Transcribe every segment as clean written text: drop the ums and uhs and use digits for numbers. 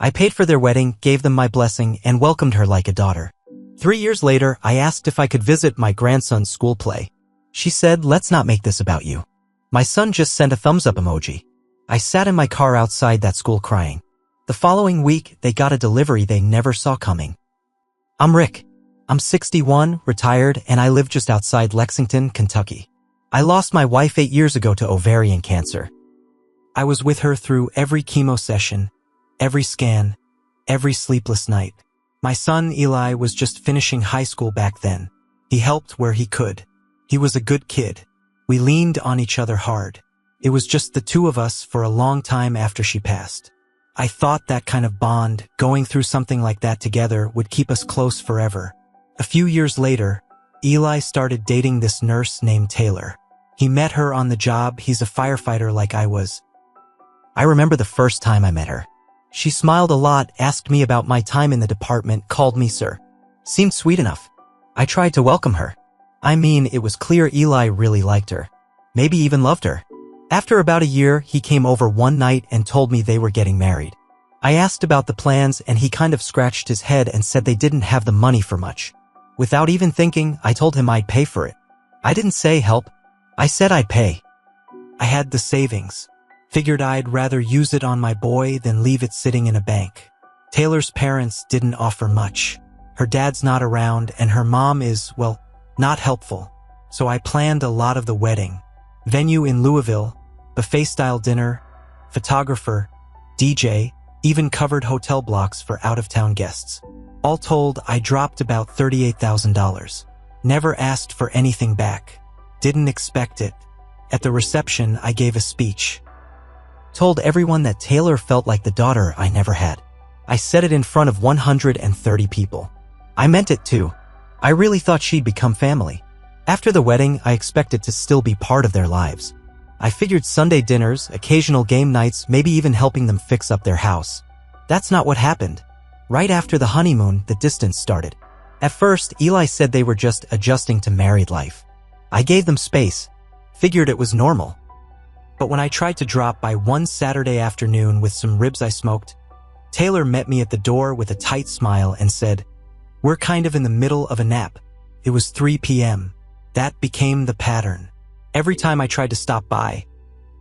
I paid for their wedding, gave them my blessing, and welcomed her like a daughter. 3 years later, I asked if I could visit my grandson's school play. She said, "Let's not make this about you." My son just sent a thumbs up emoji. I sat in my car outside that school crying. The following week, they got a delivery they never saw coming. I'm Rick. I'm 61, retired, and I live just outside Lexington, Kentucky. I lost my wife 8 years ago to ovarian cancer. I was with her through every chemo session, every scan, every sleepless night. My son, Eli, was just finishing high school back then. He helped where he could. He was a good kid. We leaned on each other hard. It was just the two of us for a long time after she passed. I thought that kind of bond, going through something like that together, would keep us close forever. A few years later, Eli started dating this nurse named Taylor. He met her on the job. He's a firefighter like I was. I remember the first time I met her. She smiled a lot, asked me about my time in the department, called me sir. Seemed sweet enough. I tried to welcome her. I mean, it was clear Eli really liked her. Maybe even loved her. After about a year, he came over one night and told me they were getting married. I asked about the plans and he kind of scratched his head and said they didn't have the money for much. Without even thinking, I told him I'd pay for it. I didn't say help. I said I'd pay. I had the savings. Figured I'd rather use it on my boy than leave it sitting in a bank. Taylor's parents didn't offer much. Her dad's not around and her mom is, well, not helpful. So I planned a lot of the wedding. Venue in Louisville, buffet-style dinner, photographer, DJ, even covered hotel blocks for out-of-town guests. All told, I dropped about $38,000. Never asked for anything back. Didn't expect it. At the reception, I gave a speech. Told everyone that Taylor felt like the daughter I never had. I said it in front of 130 people. I meant it too. I really thought she'd become family. After the wedding, I expected to still be part of their lives. I figured Sunday dinners, occasional game nights, maybe even helping them fix up their house. That's not what happened. Right after the honeymoon, the distance started. At first, Eli said they were just adjusting to married life. I gave them space. Figured it was normal. But when I tried to drop by one Saturday afternoon with some ribs I smoked, Taylor met me at the door with a tight smile and said, "We're kind of in the middle of a nap." It was 3 p.m. That became the pattern. Every time I tried to stop by,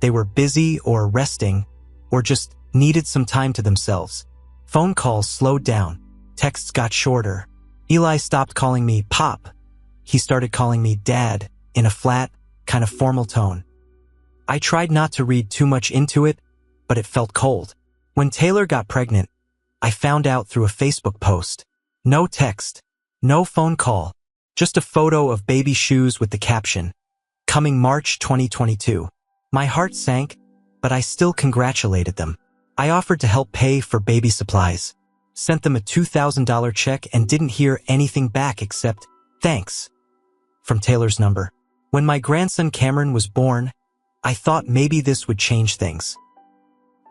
they were busy or resting or just needed some time to themselves. Phone calls slowed down. Texts got shorter. Eli stopped calling me Pop. He started calling me Dad in a flat, kind of formal tone. I tried not to read too much into it, but it felt cold. When Taylor got pregnant, I found out through a Facebook post. No text, no phone call, just a photo of baby shoes with the caption, "Coming March 2022. My heart sank, but I still congratulated them. I offered to help pay for baby supplies, sent them a $2,000 check and didn't hear anything back except, "Thanks," from Taylor's number. When my grandson Cameron was born, I thought maybe this would change things.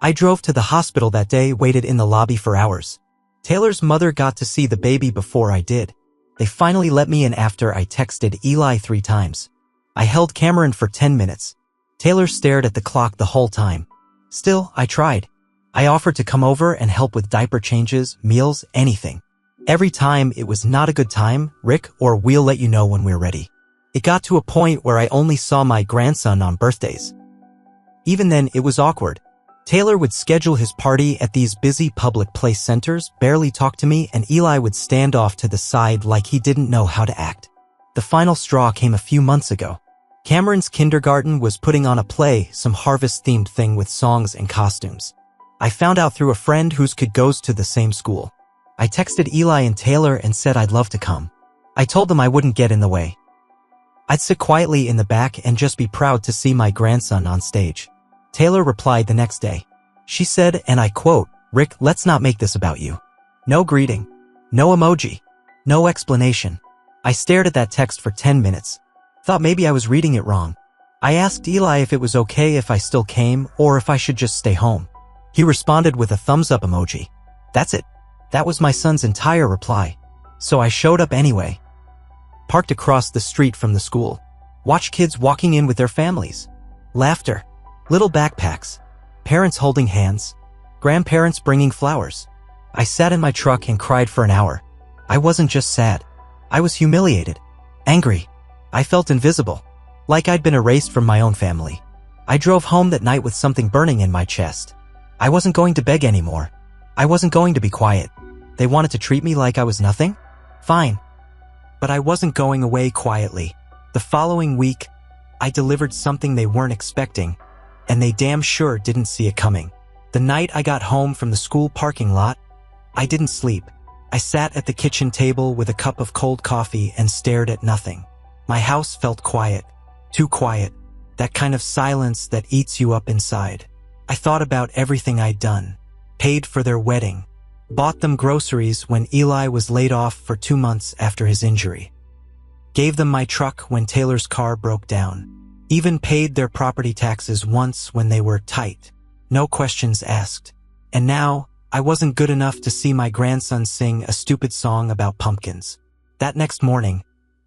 I drove to the hospital that day, waited in the lobby for hours. Taylor's mother got to see the baby before I did. They finally let me in after I texted Eli 3 times. I held Cameron for 10 minutes. Taylor stared at the clock the whole time. Still, I tried. I offered to come over and help with diaper changes, meals, anything. Every time it was not a good time, Rick, or we'll let you know when we're ready. It got to a point where I only saw my grandson on birthdays. Even then, it was awkward. Taylor would schedule his party at these busy public place centers, barely talk to me, and Eli would stand off to the side like he didn't know how to act. The final straw came a few months ago. Cameron's kindergarten was putting on a play, some harvest-themed thing with songs and costumes. I found out through a friend whose kid goes to the same school. I texted Eli and Taylor and said I'd love to come. I told them I wouldn't get in the way. I'd sit quietly in the back and just be proud to see my grandson on stage. Taylor replied the next day. She said, and I quote, "Rick, let's not make this about you." No greeting. No emoji. No explanation. I stared at that text for 10 minutes. Thought maybe I was reading it wrong. I asked Eli if it was okay if I still came or if I should just stay home. He responded with a thumbs up emoji. That's it. That was my son's entire reply. So I showed up anyway. Parked across the street from the school. Watched kids walking in with their families. Laughter. Little backpacks. Parents holding hands. Grandparents bringing flowers. I sat in my truck and cried for an hour. I wasn't just sad. I was humiliated. Angry. I felt invisible. Like I'd been erased from my own family. I drove home that night with something burning in my chest. I wasn't going to beg anymore. I wasn't going to be quiet. They wanted to treat me like I was nothing? Fine. But I wasn't going away quietly. The following week, I delivered something they weren't expecting, and they damn sure didn't see it coming. The night I got home from the school parking lot, I didn't sleep. I sat at the kitchen table with a cup of cold coffee and stared at nothing. My house felt quiet. Too quiet. That kind of silence that eats you up inside. I thought about everything I'd done. Paid for their wedding. Bought them groceries when Eli was laid off for 2 months after his injury. Gave them my truck when Taylor's car broke down. Even paid their property taxes once when they were tight. No questions asked. And now, I wasn't good enough to see my grandson sing a stupid song about pumpkins. That next morning,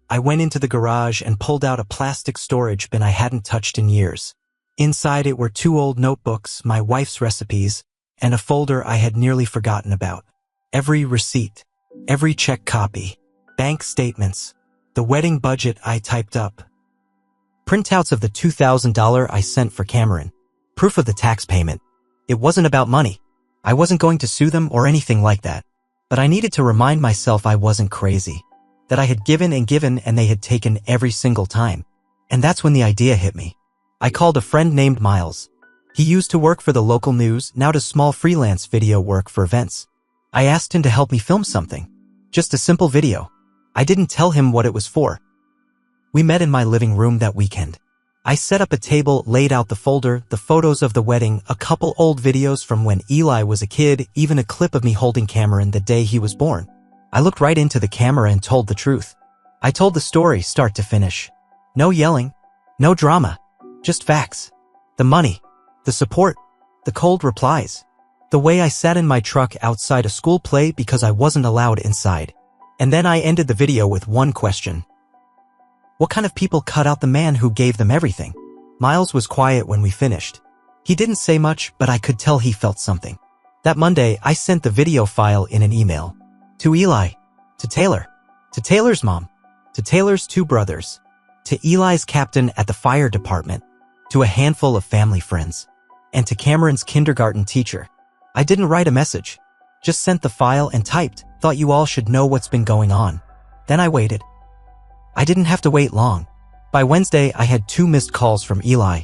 I went into the garage and pulled out a plastic storage bin I hadn't touched in years. Inside it were 2 old notebooks, my wife's recipes, and a folder I had nearly forgotten about. Every receipt, every check copy, bank statements, the wedding budget I typed up. Printouts of the $2,000 I sent for Cameron. Proof of the tax payment. It wasn't about money. I wasn't going to sue them or anything like that. But I needed to remind myself I wasn't crazy. That I had given and they had taken every single time. And that's when the idea hit me. I called a friend named Miles. He used to work for the local news, now does small freelance video work for events. I asked him to help me film something. Just a simple video. I didn't tell him what it was for. We met in my living room that weekend. I set up a table, laid out the folder, the photos of the wedding, a couple old videos from when Eli was a kid, even a clip of me holding Cameron the day he was born. I looked right into the camera and told the truth. I told the story start to finish. No yelling, no drama, just facts. The money, the support, the cold replies. The way I sat in my truck outside a school play because I wasn't allowed inside. And then I ended the video with one question. What kind of people cut out the man who gave them everything? Miles was quiet when we finished. He didn't say much, but I could tell he felt something. That Monday, I sent the video file in an email. To Eli. To Taylor. To Taylor's mom. To Taylor's 2 brothers. To Eli's captain at the fire department. To a handful of family friends. And to Cameron's kindergarten teacher. I didn't write a message. Just sent the file and typed, thought you all should know what's been going on. Then I waited. I didn't have to wait long. By Wednesday, I had 2 missed calls from Eli.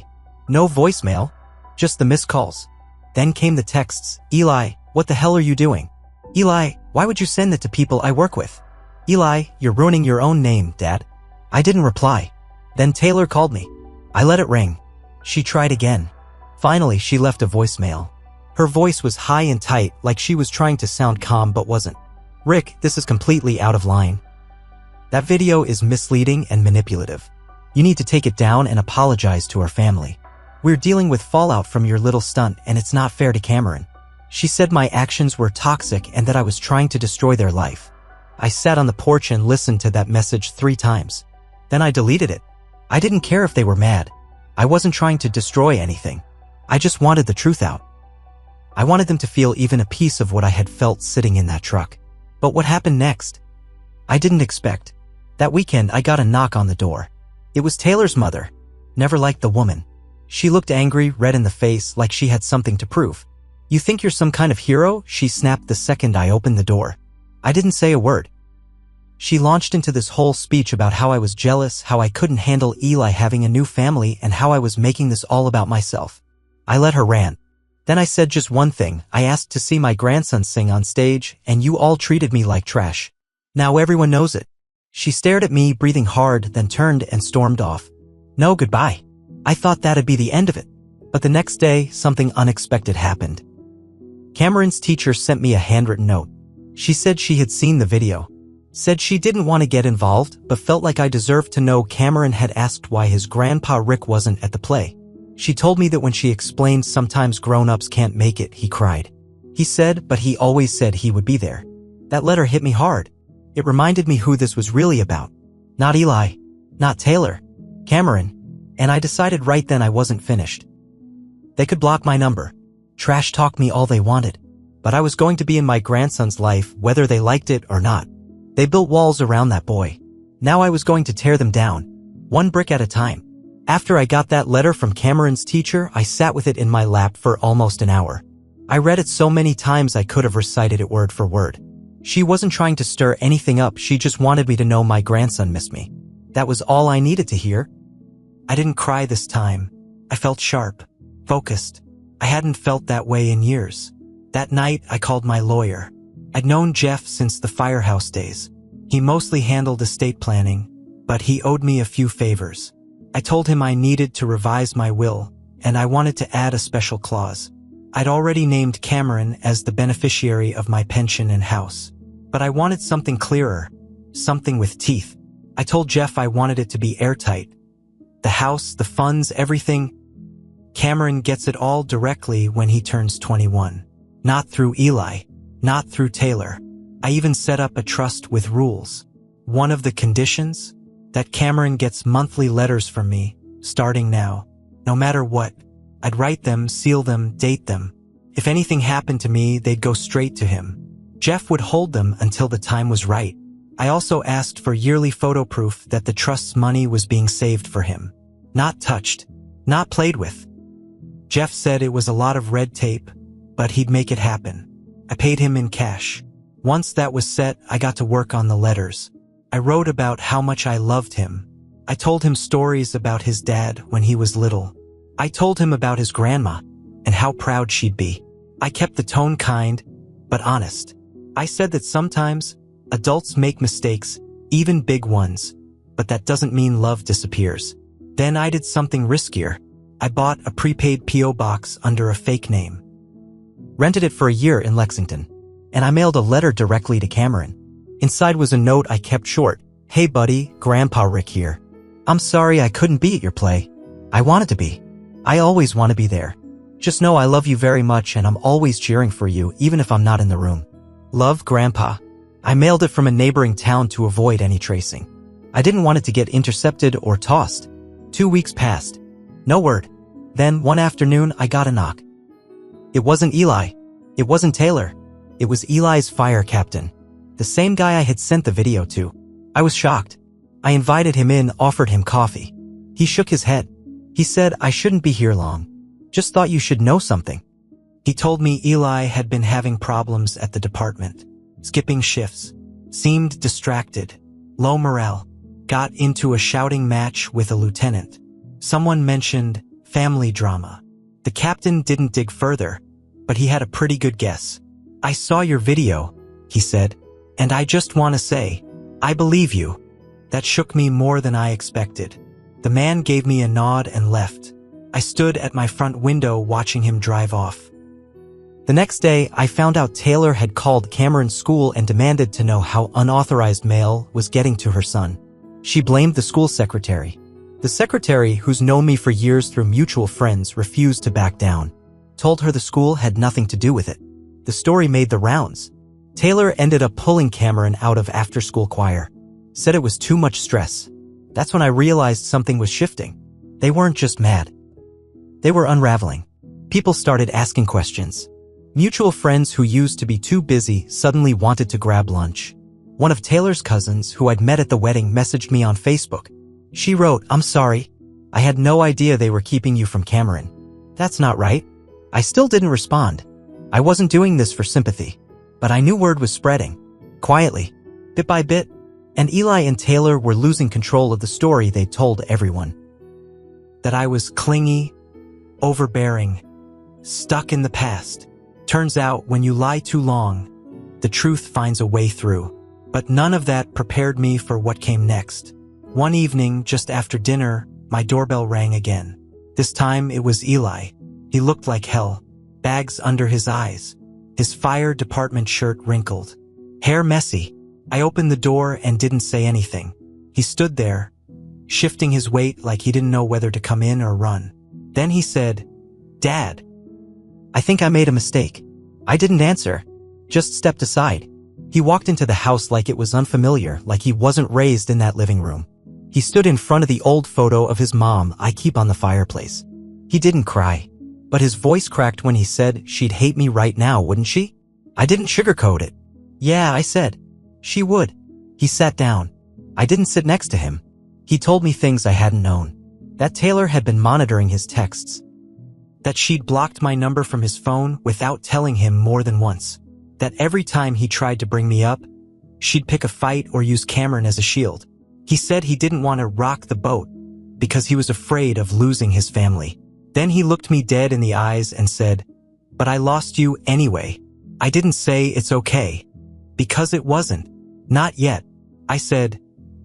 No voicemail, just the missed calls. Then came the texts. Eli, what the hell are you doing? Eli, why would you send that to people I work with? Eli, you're ruining your own name, Dad. I didn't reply. Then Taylor called me. I let it ring. She tried again. Finally, she left a voicemail. Her voice was high and tight, like she was trying to sound calm but wasn't. Rick, this is completely out of line. That video is misleading and manipulative. You need to take it down and apologize to our family. We're dealing with fallout from your little stunt and it's not fair to Cameron. She said my actions were toxic and that I was trying to destroy their life. I sat on the porch and listened to that message 3 times. Then I deleted it. I didn't care if they were mad. I wasn't trying to destroy anything. I just wanted the truth out. I wanted them to feel even a piece of what I had felt sitting in that truck. But what happened next? I didn't expect. That weekend, I got a knock on the door. It was Taylor's mother. Never liked the woman. She looked angry, red in the face, like she had something to prove. You think you're some kind of hero? She snapped the second I opened the door. I didn't say a word. She launched into this whole speech about how I was jealous, how I couldn't handle Eli having a new family, and how I was making this all about myself. I let her rant. Then I said just one thing. I asked to see my grandson sing on stage, and you all treated me like trash. Now everyone knows it. She stared at me, breathing hard, then turned and stormed off. No goodbye. I thought that'd be the end of it. But the next day, something unexpected happened. Cameron's teacher sent me a handwritten note. She said she had seen the video. Said she didn't want to get involved, but felt like I deserved to know Cameron had asked why his grandpa Rick wasn't at the play. She told me that when she explained sometimes grown-ups can't make it, he cried. He said, but he always said he would be there. That letter hit me hard. It reminded me who this was really about. Not Eli. Not Taylor. Cameron. And I decided right then I wasn't finished. They could block my number. Trash talk me all they wanted. But I was going to be in my grandson's life whether they liked it or not. They built walls around that boy. Now I was going to tear them down, one brick at a time. After I got that letter from Cameron's teacher, I sat with it in my lap for almost an hour. I read it so many times I could have recited it word for word. She wasn't trying to stir anything up, she just wanted me to know my grandson missed me. That was all I needed to hear. I didn't cry this time. I felt sharp, focused. I hadn't felt that way in years. That night, I called my lawyer. I'd known Jeff since the firehouse days. He mostly handled estate planning, but he owed me a few favors. I told him I needed to revise my will, and I wanted to add a special clause. I'd already named Cameron as the beneficiary of my pension and house. But I wanted something clearer, something with teeth. I told Jeff I wanted it to be airtight. The house, the funds, everything. Cameron gets it all directly when he turns 21. Not through Eli, not through Taylor. I even set up a trust with rules. One of the conditions? That Cameron gets monthly letters from me, starting now. No matter what, I'd write them, seal them, date them. If anything happened to me, they'd go straight to him. Jeff would hold them until the time was right. I also asked for yearly photo proof that the trust's money was being saved for him. Not touched, not played with. Jeff said it was a lot of red tape, but he'd make it happen. I paid him in cash. Once that was set, I got to work on the letters. I wrote about how much I loved him. I told him stories about his dad when he was little. I told him about his grandma and how proud she'd be. I kept the tone kind, but honest. I said that sometimes adults make mistakes, even big ones, but that doesn't mean love disappears. Then I did something riskier. I bought a prepaid P.O. box under a fake name. Rented it for a year in Lexington, and I mailed a letter directly to Cameron. Inside was a note I kept short. Hey buddy, Grandpa Rick here. I'm sorry I couldn't be at your play. I wanted to be. I always want to be there. Just know I love you very much and I'm always cheering for you even if I'm not in the room. Love, Grandpa. I mailed it from a neighboring town to avoid any tracing. I didn't want it to get intercepted or tossed. 2 weeks passed. No word. Then, one afternoon, I got a knock. It wasn't Eli. It wasn't Taylor. It was Eli's fire captain. The same guy I had sent the video to. I was shocked. I invited him in, offered him coffee. He shook his head. He said I shouldn't be here long. Just thought you should know something. He told me Eli had been having problems at the department. Skipping shifts. Seemed distracted. Low morale. Got into a shouting match with a lieutenant. Someone mentioned family drama. The captain didn't dig further, but he had a pretty good guess. I saw your video, he said, and I just want to say, I believe you. That shook me more than I expected. The man gave me a nod and left. I stood at my front window watching him drive off. The next day, I found out Taylor had called Cameron's school and demanded to know how unauthorized mail was getting to her son. She blamed the school secretary. The secretary, who's known me for years through mutual friends, refused to back down. Told her the school had nothing to do with it. The story made the rounds. Taylor ended up pulling Cameron out of after-school choir. Said it was too much stress. That's when I realized something was shifting. They weren't just mad. They were unraveling. People started asking questions. Mutual friends who used to be too busy suddenly wanted to grab lunch. One of Taylor's cousins, who I'd met at the wedding, messaged me on Facebook. She wrote, "I'm sorry. I had no idea they were keeping you from Cameron. That's not right." I still didn't respond. I wasn't doing this for sympathy. But I knew word was spreading. Quietly. Bit by bit. And Eli and Taylor were losing control of the story they told everyone. That I was clingy, overbearing, stuck in the past. Turns out, when you lie too long, the truth finds a way through. But none of that prepared me for what came next. One evening, just after dinner, my doorbell rang again. This time, it was Eli. He looked like hell. Bags under his eyes. His fire department shirt wrinkled. Hair messy. I opened the door and didn't say anything. He stood there, shifting his weight like he didn't know whether to come in or run. Then he said, "Dad, I think I made a mistake." I didn't answer, just stepped aside. He walked into the house like it was unfamiliar, like he wasn't raised in that living room. He stood in front of the old photo of his mom I keep on the fireplace. He didn't cry, but his voice cracked when he said she'd hate me right now, wouldn't she? I didn't sugarcoat it. Yeah, I said. She would. He sat down. I didn't sit next to him. He told me things I hadn't known. That Taylor had been monitoring his texts. That she'd blocked my number from his phone without telling him more than once. That every time he tried to bring me up, she'd pick a fight or use Cameron as a shield. He said he didn't want to rock the boat because he was afraid of losing his family. Then he looked me dead in the eyes and said, "But I lost you anyway." I didn't say it's okay, because it wasn't. Not yet. I said,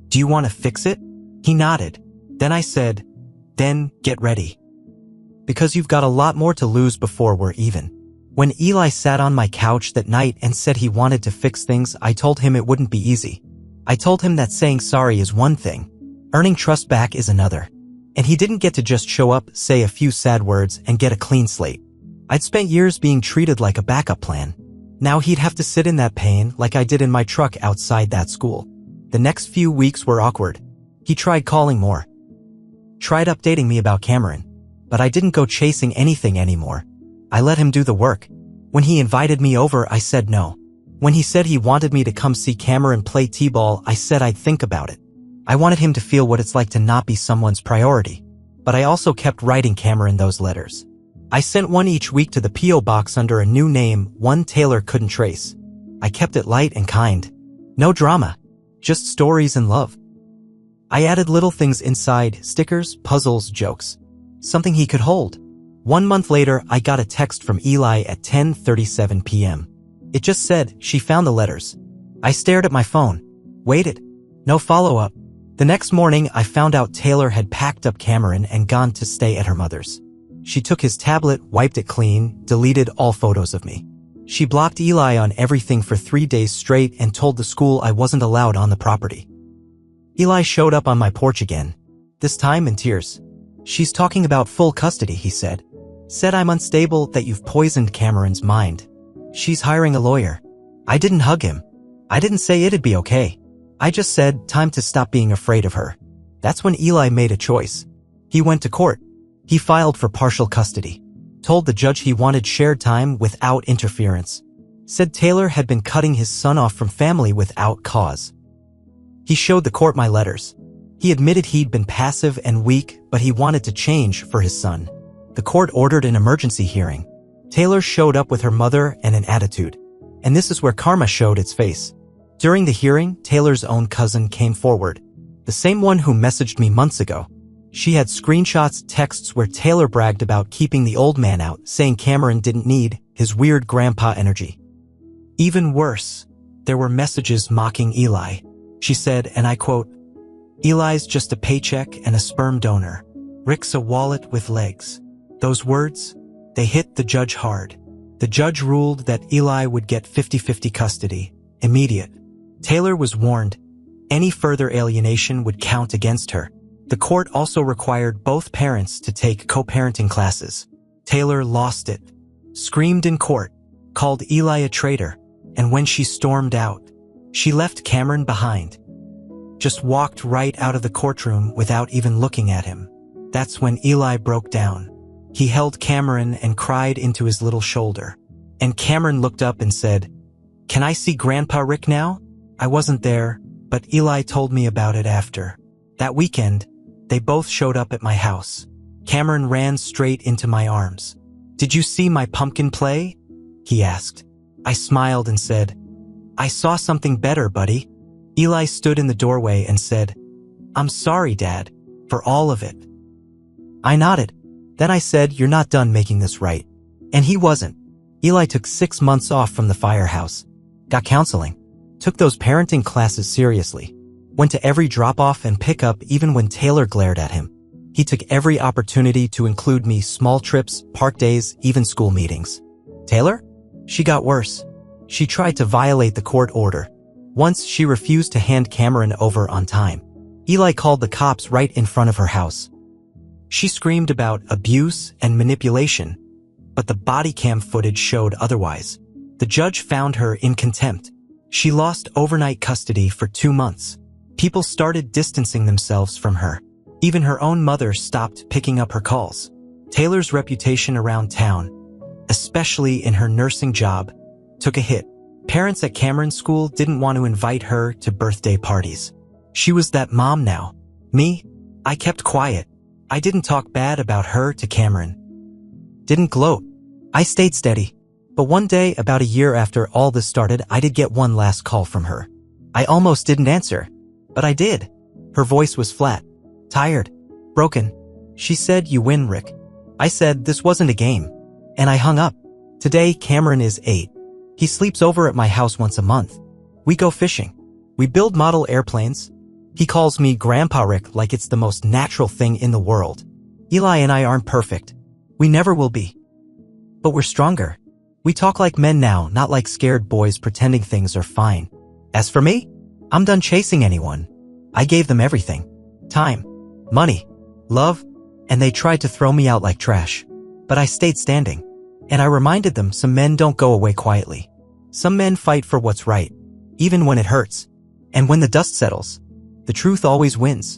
"Do you want to fix it?" He nodded. Then I said, "Then get ready. Because you've got a lot more to lose before we're even." When Eli sat on my couch that night and said he wanted to fix things, I told him it wouldn't be easy. I told him that saying sorry is one thing, earning trust back is another. And he didn't get to just show up, say a few sad words, and get a clean slate. I'd spent years being treated like a backup plan. Now he'd have to sit in that pain like I did in my truck outside that school. The next few weeks were awkward. He tried calling more. Tried updating me about Cameron. But I didn't go chasing anything anymore. I let him do the work. When he invited me over, I said no. When he said he wanted me to come see Cameron play t-ball, I said I'd think about it. I wanted him to feel what it's like to not be someone's priority. But I also kept writing Cameron those letters. I sent one each week to the P.O. box under a new name, one Taylor couldn't trace. I kept it light and kind. No drama. Just stories and love. I added little things inside, stickers, puzzles, jokes. Something he could hold. 1 month later, I got a text from Eli at 10:37 p.m. It just said, she found the letters. I stared at my phone. Waited. No follow-up. The next morning, I found out Taylor had packed up Cameron and gone to stay at her mother's. She took his tablet, wiped it clean, deleted all photos of me. She blocked Eli on everything for 3 days straight and told the school I wasn't allowed on the property. Eli showed up on my porch again, this time in tears. She's talking about full custody, he said. Said I'm unstable, that you've poisoned Cameron's mind. She's hiring a lawyer. I didn't hug him. I didn't say it'd be okay. I just said, time to stop being afraid of her. That's when Eli made a choice. He went to court. He filed for partial custody. Told the judge he wanted shared time without interference. Said Taylor had been cutting his son off from family without cause. He showed the court my letters. He admitted he'd been passive and weak, but he wanted to change for his son. The court ordered an emergency hearing. Taylor showed up with her mother and an attitude. And this is where karma showed its face. During the hearing, Taylor's own cousin came forward. The same one who messaged me months ago. She had screenshots, texts where Taylor bragged about keeping the old man out, saying Cameron didn't need his weird grandpa energy. Even worse, there were messages mocking Eli. She said, and I quote, "Eli's just a paycheck and a sperm donor. Rick's a wallet with legs." Those words, they hit the judge hard. The judge ruled that Eli would get 50-50 custody, immediate. Taylor was warned. Any further alienation would count against her. The court also required both parents to take co-parenting classes. Taylor lost it. Screamed in court. Called Eli a traitor. And when she stormed out, she left Cameron behind. Just walked right out of the courtroom without even looking at him. That's when Eli broke down. He held Cameron and cried into his little shoulder. And Cameron looked up and said, "Can I see Grandpa Rick now?" I wasn't there, but Eli told me about it after. That weekend, they both showed up at my house. Cameron ran straight into my arms. "Did you see my pumpkin play?" he asked. I smiled and said, "I saw something better, buddy." Eli stood in the doorway and said, "I'm sorry, Dad, for all of it." I nodded. Then I said, "You're not done making this right." And he wasn't. Eli took 6 months off from the firehouse. Got counseling. Took those parenting classes seriously. Went to every drop-off and pickup even when Taylor glared at him. He took every opportunity to include me, small trips, park days, even school meetings. Taylor? She got worse. She tried to violate the court order. Once she refused to hand Cameron over on time. Eli called the cops right in front of her house. She screamed about abuse and manipulation, but the body cam footage showed otherwise. The judge found her in contempt. She lost overnight custody for 2 months. People started distancing themselves from her. Even her own mother stopped picking up her calls. Taylor's reputation around town, especially in her nursing job, took a hit. Parents at Cameron's school didn't want to invite her to birthday parties. She was that mom now. Me? I kept quiet. I didn't talk bad about her to Cameron. Didn't gloat. I stayed steady. But one day, about a year after all this started, I did get one last call from her. I almost didn't answer. But I did. Her voice was flat. Tired. Broken. She said, "You win, Rick." I said, "This wasn't a game." And I hung up. Today, Cameron is 8. He sleeps over at my house once a month. We go fishing. We build model airplanes. He calls me Grandpa Rick like it's the most natural thing in the world. Eli and I aren't perfect. We never will be. But we're stronger. We talk like men now, not like scared boys pretending things are fine. As for me, I'm done chasing anyone. I gave them everything. Time, money, love, and they tried to throw me out like trash. But I stayed standing. And I reminded them some men don't go away quietly. Some men fight for what's right, even when it hurts. And when the dust settles, the truth always wins.